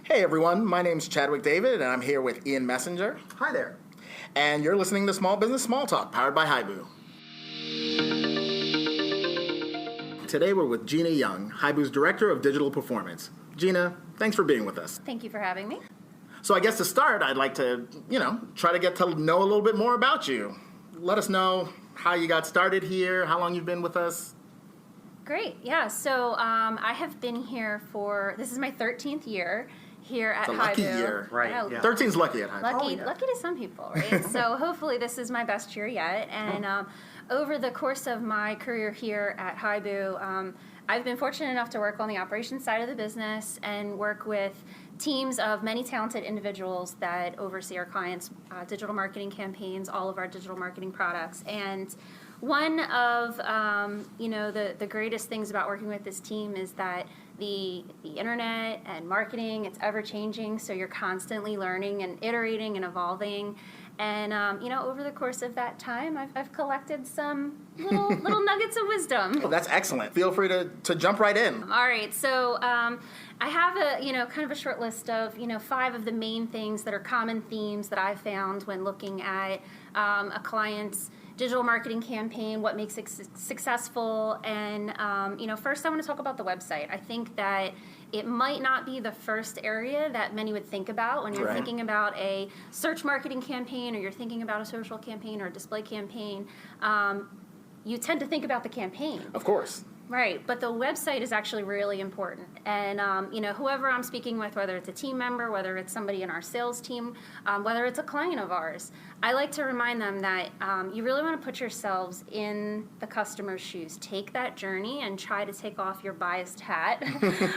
Hey everyone, my name's Chadwick David, and I'm here with Ian Messenger. Hi there. And you're listening to Small Business Small Talk, powered by Hibu. Today we're with Gina Young, Hibu's Director of Digital Performance. Gina, thanks for being with us. Thank you for having me. So I guess to start, I'd like to, try to get to know a little bit more about you. Let us know how you got started here, how long you've been with us. Great, yeah. So I have been here this is my 13th year here at Hibu. It's a lucky year. Right, Yeah. yeah. 13's lucky at Hibu. Lucky to some people, right? So hopefully this is my best year yet. And over the course of my career here at Hibu, I've been fortunate enough to work on the operations side of the business and work with teams of many talented individuals that oversee our clients' digital marketing campaigns, all of our digital marketing products. And one of the greatest things about working with this team is that the internet and marketing, it's ever changing, so you're constantly learning and iterating and evolving. And over the course of that time, I've collected some little nuggets of wisdom. Oh, that's excellent. Feel free to jump right in. All right, so I have kind of a short list of 5 of the main things that are common themes that I've found when looking at a client's digital marketing campaign, what makes it successful, and first I want to talk about the website. I think that it might not be the first area that many would think about when you're thinking about a search marketing campaign, or you're thinking about a social campaign or a display campaign. You tend to think about the campaign. Of course. Right, but the website is actually really important. And, whoever I'm speaking with, whether it's a team member, whether it's somebody in our sales team, whether it's a client of ours, I like to remind them that you really want to put yourselves in the customer's shoes. Take that journey and try to take off your biased hat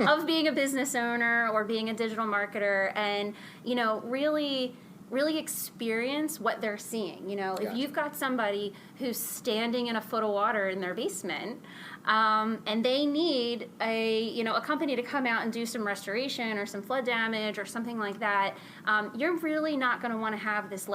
of being a business owner or being a digital marketer and, really experience what they're seeing. If you've got somebody who's standing in a foot of water in their basement, and they need a company to come out and do some restoration or some flood damage or something like that, you're really not going to want to have this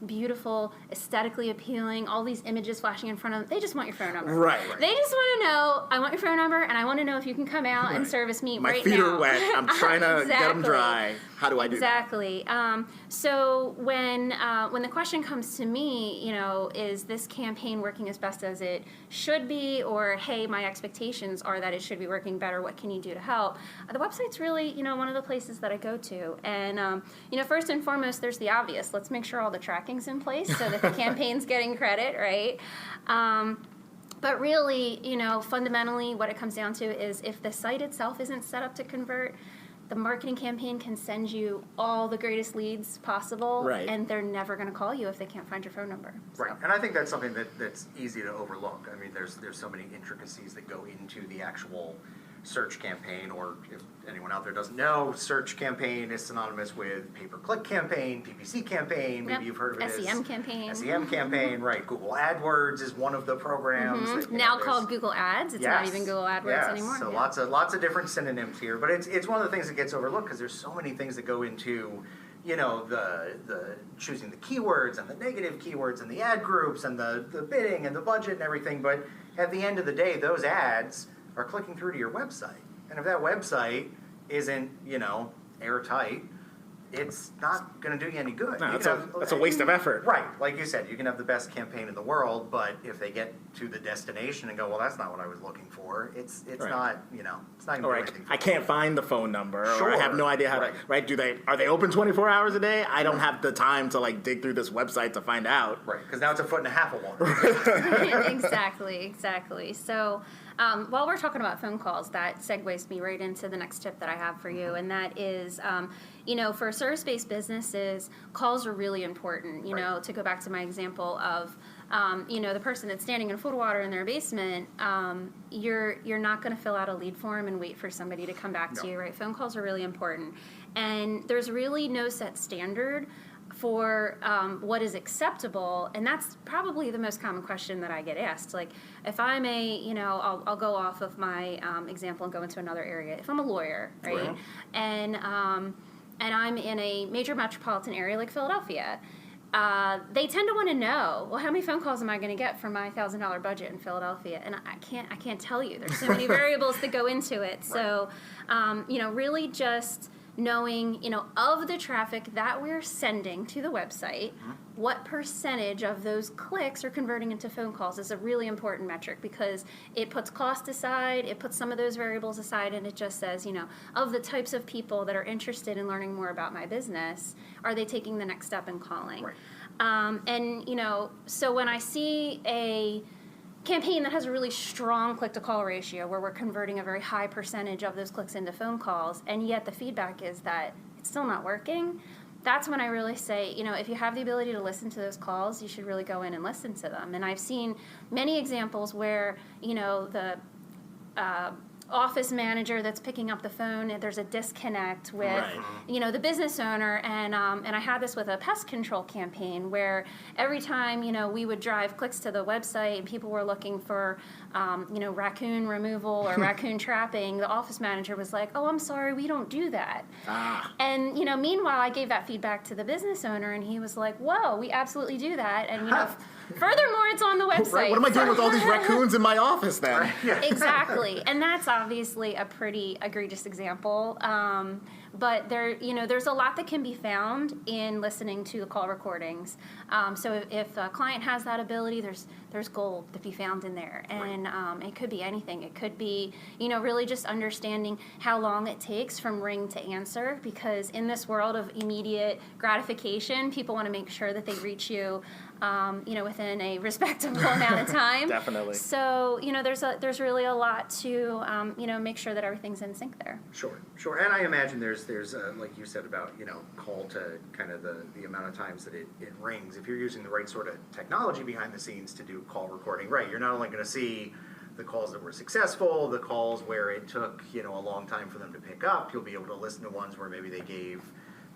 beautiful, aesthetically appealing, all these images flashing in front of them. They just want your phone number. Right. They just want to know, I want your phone number, and I want to know if you can come out and service me My right feet now. are wet. I'm trying to get them dry. How do I do Exactly. So when the question comes to me, is this campaign working as best as it should be, or hey, my expectations are that it should be working better, what can you do to help? The website's really, one of the places that I go to. And, first and foremost, there's the obvious. Let's make sure all the tracking's in place so that the campaign's getting credit, right? But really, fundamentally what it comes down to is if the site itself isn't set up to convert, the marketing campaign can send you all the greatest leads possible, and they're never going to call you if they can't find your phone number. So. Right, and I think that's something that's easy to overlook. I mean, there's so many intricacies that go into the actual search campaign, or if anyone out there doesn't know, search campaign is synonymous with pay-per-click campaign, PPC campaign, maybe you've heard of it SEM campaign. SEM campaign, right. Google AdWords is one of the programs. That, now called Google Ads. It's not even Google AdWords anymore. So lots of different synonyms here, but it's one of the things that gets overlooked because there's so many things that go into the choosing the keywords and the negative keywords and the ad groups and the bidding and the budget and everything, but at the end of the day, those ads are clicking through to your website. And if that website isn't, airtight, it's not going to do you any good. No, that's a waste of effort. Right. Like you said, you can have the best campaign in the world, but if they get to the destination and go, well, that's not what I was looking for, it's not, it's not going to do anything for I can't find the phone number, or I have no idea how to, are they open 24 hours a day? I don't have the time to, dig through this website to find out. Right, because now it's a foot and a half of water. Exactly. So while we're talking about phone calls, that segues me right into the next tip that I have for you, and that is, for service-based businesses, calls are really important. To go back to my example of, the person that's standing in a foot of water in their basement, you're not going to fill out a lead form and wait for somebody to come back to you, right? Phone calls are really important, and there's really no set standard for what is acceptable, and that's probably the most common question that I get asked. If I'm I'll go off of my example and go into another area. If I'm a lawyer, right, and I'm in a major metropolitan area like Philadelphia, they tend to want to know, well, how many phone calls am I going to get for my $1,000 budget in Philadelphia? And I can't tell you. There's so many variables that go into it. So, really just knowing, of the traffic that we're sending to the website, what percentage of those clicks are converting into phone calls is a really important metric, because it puts cost aside, it puts some of those variables aside, and it just says, of the types of people that are interested in learning more about my business, are they taking the next step and calling? Right. So when I see a campaign that has a really strong click-to-call ratio, where we're converting a very high percentage of those clicks into phone calls, and yet the feedback is that it's still not working, that's when I really say, if you have the ability to listen to those calls, you should really go in and listen to them. And I've seen many examples where, the office manager that's picking up the phone, and there's a disconnect with, the business owner, and I had this with a pest control campaign where every time, we would drive clicks to the website and people were looking for, raccoon removal or raccoon trapping, the office manager was like, "Oh, I'm sorry, we don't do that." And, meanwhile, I gave that feedback to the business owner, and he was like, "Whoa, we absolutely do that." And, furthermore, it's on the website. Right. What am I doing with all these raccoons in my office then? Exactly. And that's obviously a pretty egregious example. But there's a lot that can be found in listening to the call recordings. So if a client has that ability, there's gold to be found in there. And it could be anything. It could be, really just understanding how long it takes from ring to answer, because in this world of immediate gratification, people want to make sure that they reach you within a respectable amount of time. Definitely. So, there's really a lot to, make sure that everything's in sync there. Sure. And I imagine there's like you said about, call to kind of the amount of times that it rings. If you're using the right sort of technology behind the scenes to do call recording, right, you're not only going to see the calls that were successful, the calls where it took, a long time for them to pick up. You'll be able to listen to ones where maybe they gave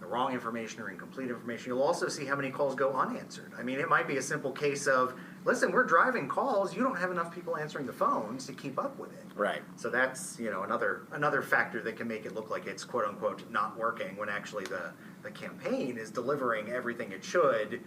the wrong information or incomplete information. You'll also see how many calls go unanswered. I mean, it might be a simple case of, listen, we're driving calls, you don't have enough people answering the phones to keep up with it. Right. So that's, another factor that can make it look like it's quote unquote not working, when actually the campaign is delivering everything it should,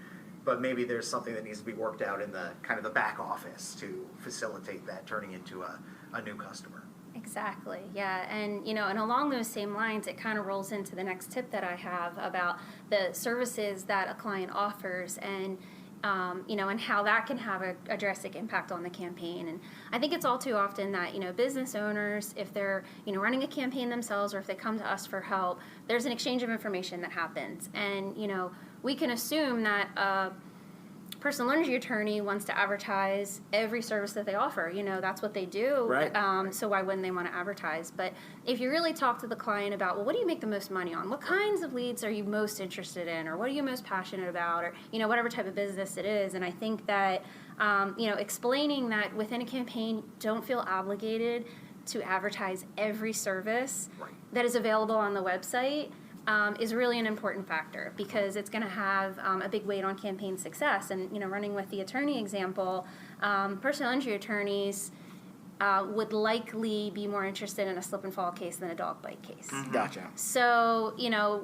but maybe there's something that needs to be worked out in the kind of the back office to facilitate that turning into a new customer. Exactly, yeah. And, and along those same lines, it kind of rolls into the next tip that I have about the services that a client offers, and, and how that can have a drastic impact on the campaign. And I think it's all too often that, business owners, if they're, running a campaign themselves, or if they come to us for help, there's an exchange of information that happens. And, we can assume that personal injury attorney wants to advertise every service that they offer. That's what they do. Right. So why wouldn't they want to advertise? But if you really talk to the client about, well, what do you make the most money on? What kinds of leads are you most interested in? Or what are you most passionate about? Or, whatever type of business it is. And I think that, explaining that within a campaign, don't feel obligated to advertise every service that is available on the website is really an important factor, because it's going to have a big weight on campaign success. And, running with the attorney example, personal injury attorneys would likely be more interested in a slip and fall case than a dog bite case. Gotcha. So,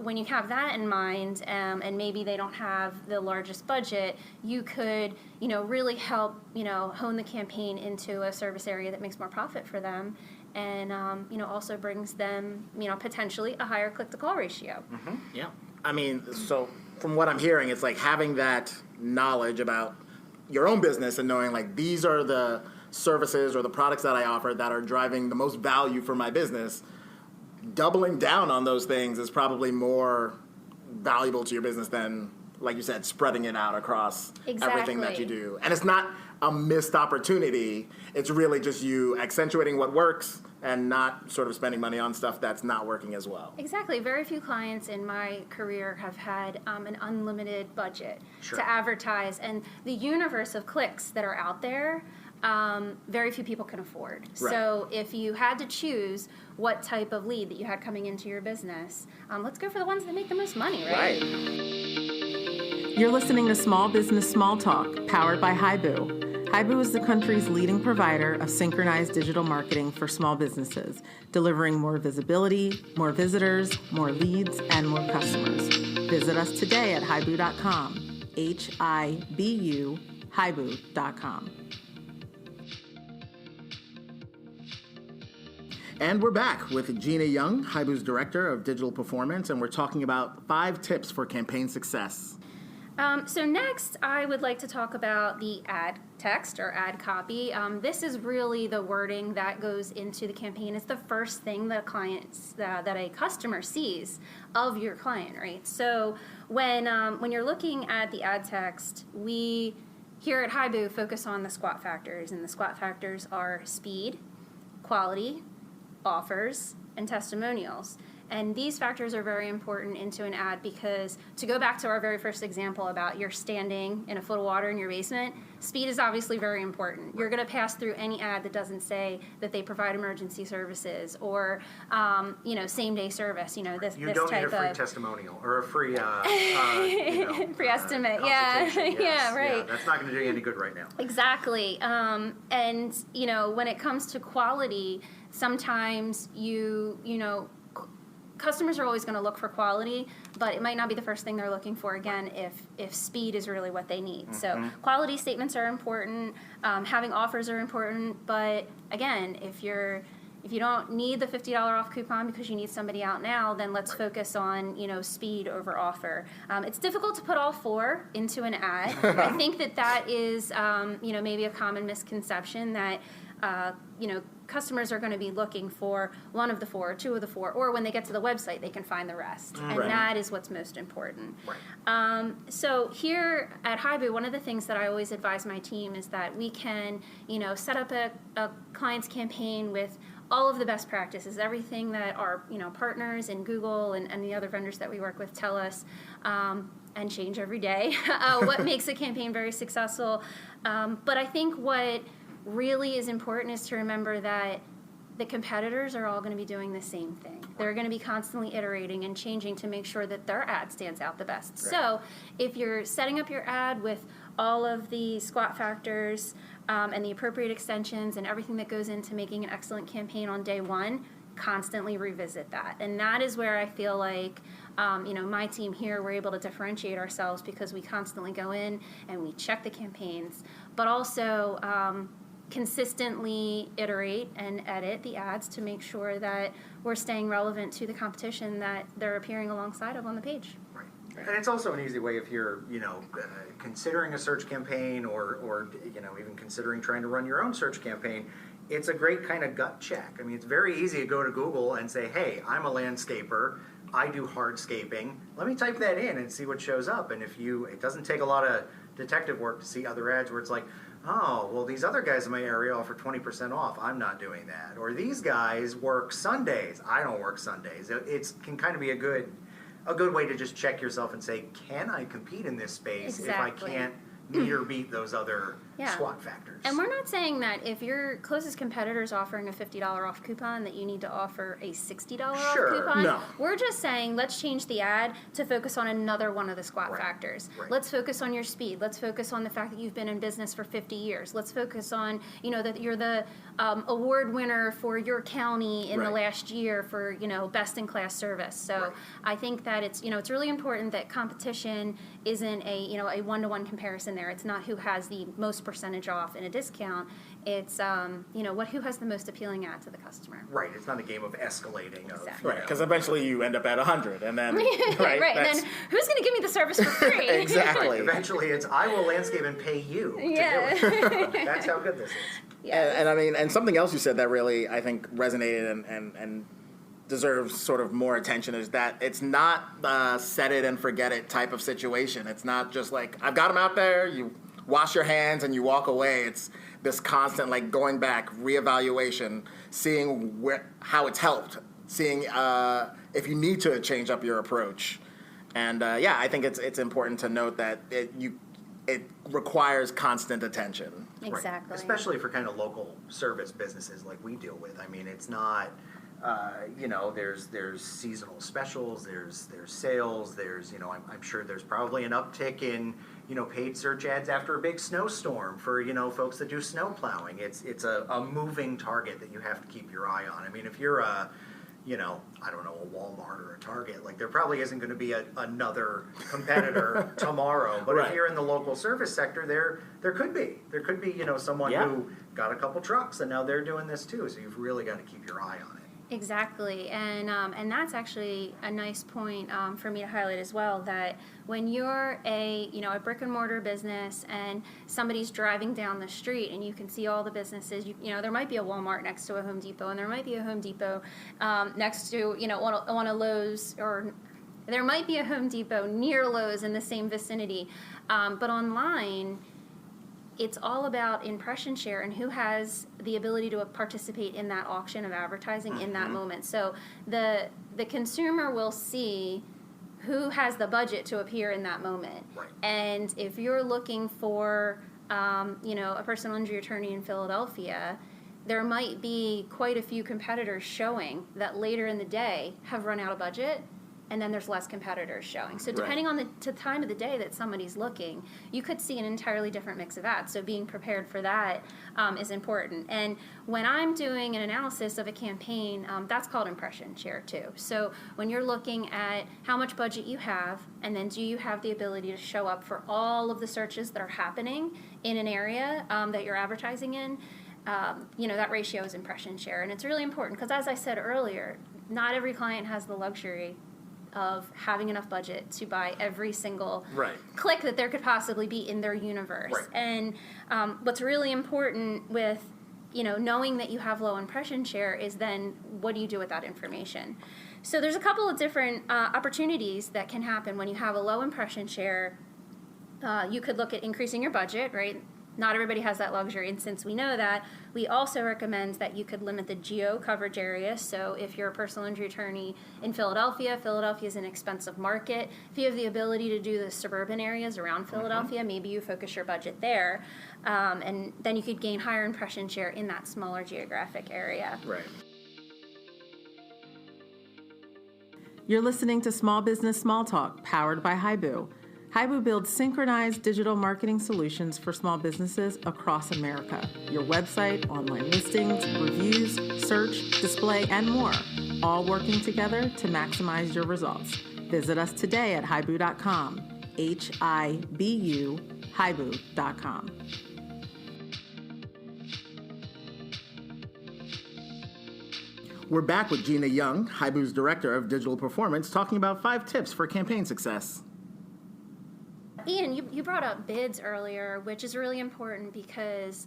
when you have that in mind, and maybe they don't have the largest budget, you could, really help, hone the campaign into a service area that makes more profit for them, and, also brings them, potentially a higher click-to-call ratio. Mm-hmm. Yeah. I mean, so from what I'm hearing, it's like having that knowledge about your own business and knowing, like, these are the services or the products that I offer that are driving the most value for my business. Doubling down on those things is probably more valuable to your business than, like you said, spreading it out across everything that you do. And it's not a missed opportunity. It's really just you accentuating what works and not sort of spending money on stuff that's not working as well. Exactly. Very few clients in my career have had an unlimited budget to advertise. And the universe of clicks that are out there, very few people can afford. Right. So if you had to choose what type of lead that you had coming into your business, let's go for the ones that make the most money, right? You're listening to Small Business Small Talk, powered by Hibu. Hibu is the country's leading provider of synchronized digital marketing for small businesses, delivering more visibility, more visitors, more leads, and more customers. Visit us today at hibu.com, Hibu, hibu.com. And we're back with Gina Young, Hibu's Director of Digital Performance, and we're talking about 5 tips for campaign success. So next, I would like to talk about the ad text or ad copy. This is really the wording that goes into the campaign. It's the first thing that a customer sees of your client, right? So when you're looking at the ad text, we here at Hibu focus on the SQUAT factors, and the SQUAT factors are speed, quality, offers, and testimonials. And these factors are very important into an ad because, to go back to our very first example about you're standing in a foot of water in your basement, speed is obviously very important. You're going to pass through any ad that doesn't say that they provide emergency services or, same-day service. You this don't type need a free of testimonial or a free, free estimate. consultation. Yeah, right. Yeah, that's not going to do you any good right now. Exactly. And when it comes to quality, sometimes customers are always going to look for quality, but it might not be the first thing they're looking for, again, if speed is really what they need. Mm-hmm. So quality statements are important, having offers are important, but again, if you don't need the $50 off coupon because you need somebody out now, then let's focus on, speed over offer. It's difficult to put all 4 into an ad. I think that is, maybe a common misconception that, customers are going to be looking for one of the 4, or 2 of the 4, or when they get to the website, they can find the rest. And that is what's most important. Right. So here at Hibu, one of the things that I always advise my team is that we can, set up a client's campaign with all of the best practices, everything that our, partners and Google and the other vendors that we work with tell us, and change every day, what makes a campaign very successful. But I think what really is important is to remember that the competitors are all going to be doing the same thing. They're going to be constantly iterating and changing to make sure that their ad stands out the best. Right. So if you're setting up your ad with all of the SQUAT factors and the appropriate extensions and everything that goes into making an excellent campaign on day one, constantly revisit that. And that is where I feel like my team here, we're able to differentiate ourselves because we constantly go in and we check the campaigns, but also consistently iterate and edit the ads to make sure that we're staying relevant to the competition that they're appearing alongside of on the page. Right. And it's also an easy way if you're, considering a search campaign or even considering trying to run your own search campaign. It's a great kind of gut check. I mean, it's very easy to go to Google and say, hey, I'm a landscaper. I do hardscaping. Let me type that in and see what shows up. And it doesn't take a lot of detective work to see other ads where it's like, oh, well, these other guys in my area offer 20% off. I'm not doing that. Or these guys work Sundays. I don't work Sundays. It can kind of be a good way to just check yourself and say, can I compete in this space if I can't meet or beat those other SWOT factors? And we're not saying that if your closest competitor is offering a $50 off coupon that you need to offer a $60 off coupon. No. We're just saying let's change the ad to focus on another one of the SWOT factors. Right. Let's focus on your speed. Let's focus on the fact that you've been in business for 50 years. Let's focus on, that you're the award winner for your county in the last year for, best in class service. So I think that it's really important that competition isn't a one-to-one comparison there. It's not who has the most percentage off in a discount. It's who has the most appealing ad to the customer. Right. It's not a game of escalating. Exactly. Right. Because eventually you end up at 100, and then right. And then who's going to give me the service for free? Exactly. Eventually, it's I will landscape and pay you to do it. That's how good this is. Yes. And I mean, and something else you said that really I think resonated and deserves sort of more attention is that it's not set it and forget it type of situation. It's not just like I've got them out there. You wash your hands and you walk away. It's this constant going back, reevaluation, seeing how it's helped, seeing if you need to change up your approach. And I think it's important to note that it requires constant attention. Exactly. Right. Especially for kind of local service businesses like we deal with. I mean, it's not, there's seasonal specials, there's sales, I'm sure there's probably an uptick in, paid search ads after a big snowstorm for, folks that do snow plowing. It's a moving target that you have to keep your eye on. I mean, if you're a Walmart or a Target, there probably isn't going to be another competitor tomorrow. But if you're in the local service sector, there could be someone who got a couple trucks and now they're doing this too. So you've really got to keep your eye on it. Exactly, and that's actually a nice point for me to highlight as well. That when you're a a brick and mortar business and somebody's driving down the street and you can see all the businesses, there might be a Walmart next to a Home Depot, and there might be a Home Depot next to on a Lowe's, or there might be a Home Depot near Lowe's in the same vicinity, but online, it's all about impression share and who has the ability to participate in that auction of advertising in that moment. So the consumer will see who has the budget to appear in that moment. Right. And if you're looking for, a personal injury attorney in Philadelphia, there might be quite a few competitors showing that later in the day have run out of budget, and then there's less competitors showing. So depending on the time of the day that somebody's looking, you could see an entirely different mix of ads. So being prepared for that is important. And when I'm doing an analysis of a campaign, that's called impression share too. So when you're looking at how much budget you have, and then do you have the ability to show up for all of the searches that are happening in an area that you're advertising in, that ratio is impression share. And it's really important because, as I said earlier, not every client has the luxury of having enough budget to buy every single click that there could possibly be in their universe. Right. And what's really important with knowing that you have low impression share is then what do you do with that information? So there's a couple of different opportunities that can happen when you have a low impression share. You could look at increasing your budget, right? Not everybody has that luxury, and since we know that, we also recommend that you could limit the geo coverage area. So if you're a personal injury attorney in Philadelphia, Philadelphia is an expensive market. If you have the ability to do the suburban areas around Philadelphia, maybe you focus your budget there, and then you could gain higher impression share in that smaller geographic area. Right. You're listening to Small Business Small Talk, powered by Hibu. Hibu builds synchronized digital marketing solutions for small businesses across America. Your website, online listings, reviews, search, display, and more, all working together to maximize your results. Visit us today at hibu.com, Hibu, hibu.com. We're back with Gina Young, Hibu's Director of Digital Performance, talking about 5 tips for campaign success. Ian, you brought up bids earlier, which is really important because,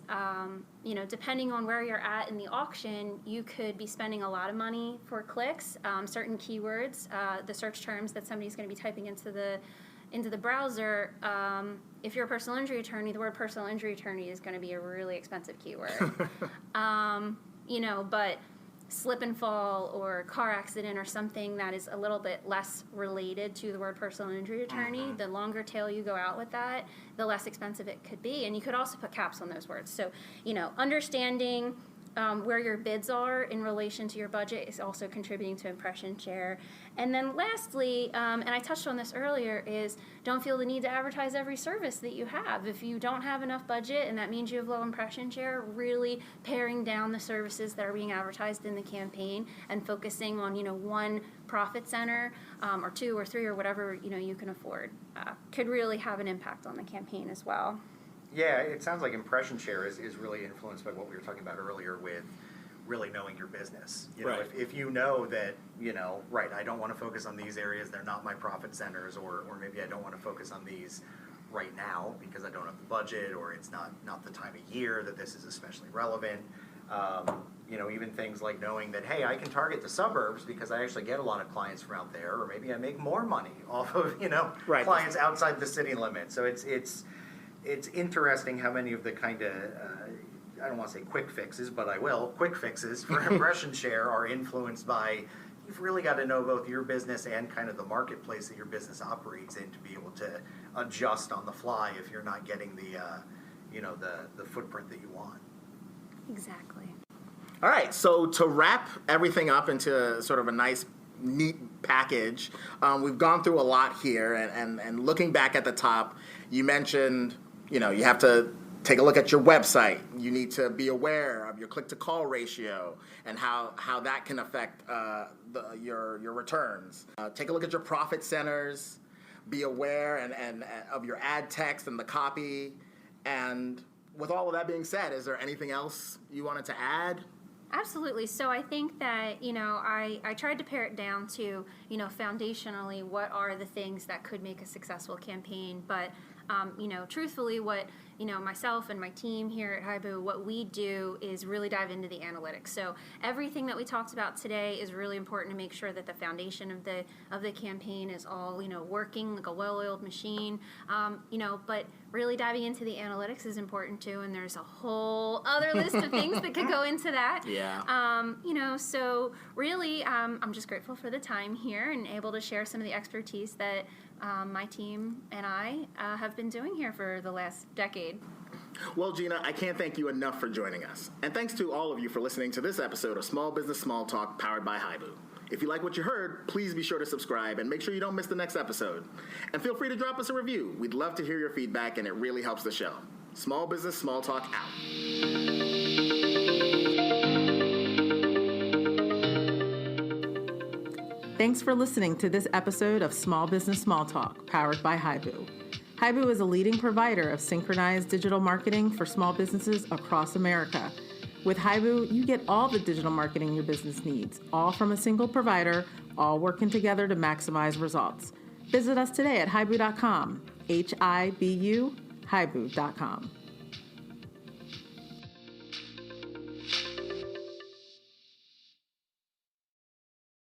depending on where you're at in the auction, you could be spending a lot of money for clicks, certain keywords, the search terms that somebody's going to be typing into the browser. If you're a personal injury attorney, the word personal injury attorney is going to be a really expensive keyword. But slip and fall or car accident or something that is a little bit less related to the word personal injury attorney, the longer tail you go out with that, the less expensive it could be. And you could also put caps on those words. So, understanding where your bids are in relation to your budget is also contributing to impression share. And then lastly, and I touched on this earlier, is don't feel the need to advertise every service that you have. If you don't have enough budget and that means you have low impression share, really paring down the services that are being advertised in the campaign and focusing on, one profit center or 2 or 3 or whatever, you can afford could really have an impact on the campaign as well. Yeah, it sounds like impression share is really influenced by what we were talking about earlier with really knowing your business. If you know that, I don't want to focus on these areas, they're not my profit centers, or maybe I don't want to focus on these right now because I don't have the budget, or it's not the time of year that this is especially relevant. Even things like knowing that, hey, I can target the suburbs because I actually get a lot of clients from out there, or maybe I make more money off of, clients outside the city limits. So it's interesting how many of the kind of, I don't want to say quick fixes, but I will, quick fixes for impression share are influenced by, you've really got to know both your business and kind of the marketplace that your business operates in to be able to adjust on the fly if you're not getting the footprint that you want. Exactly. All right, so to wrap everything up into sort of a nice, neat package, we've gone through a lot here, and looking back at the top, you mentioned, you have to take a look at your website. You need to be aware of your click-to-call ratio and how that can affect your returns. Take a look at your profit centers. Be aware and of your ad text and the copy. And with all of that being said, is there anything else you wanted to add? Absolutely. So I think that, I tried to pare it down to, foundationally, what are the things that could make a successful campaign. But, truthfully, what, myself and my team here at Hibu, what we do is really dive into the analytics. So everything that we talked about today is really important to make sure that the foundation of the campaign is all, working like a well-oiled machine. But really diving into the analytics is important too, and there's a whole other list of things that could go into that. Yeah. So really, I'm just grateful for the time here and able to share some of the expertise that my team and I have been doing here for the last decade. Well, Gina, I can't thank you enough for joining us. And thanks to all of you for listening to this episode of Small Business Small Talk powered by Hibu. If you like what you heard, please be sure to subscribe and make sure you don't miss the next episode. And feel free to drop us a review. We'd love to hear your feedback, and it really helps the show. Small Business Small Talk out. Thanks for listening to this episode of Small Business Small Talk, powered by Hibu. Hibu is a leading provider of synchronized digital marketing for small businesses across America. With Hibu, you get all the digital marketing your business needs, all from a single provider, all working together to maximize results. Visit us today at hibu.com, Hibu, hibu.com.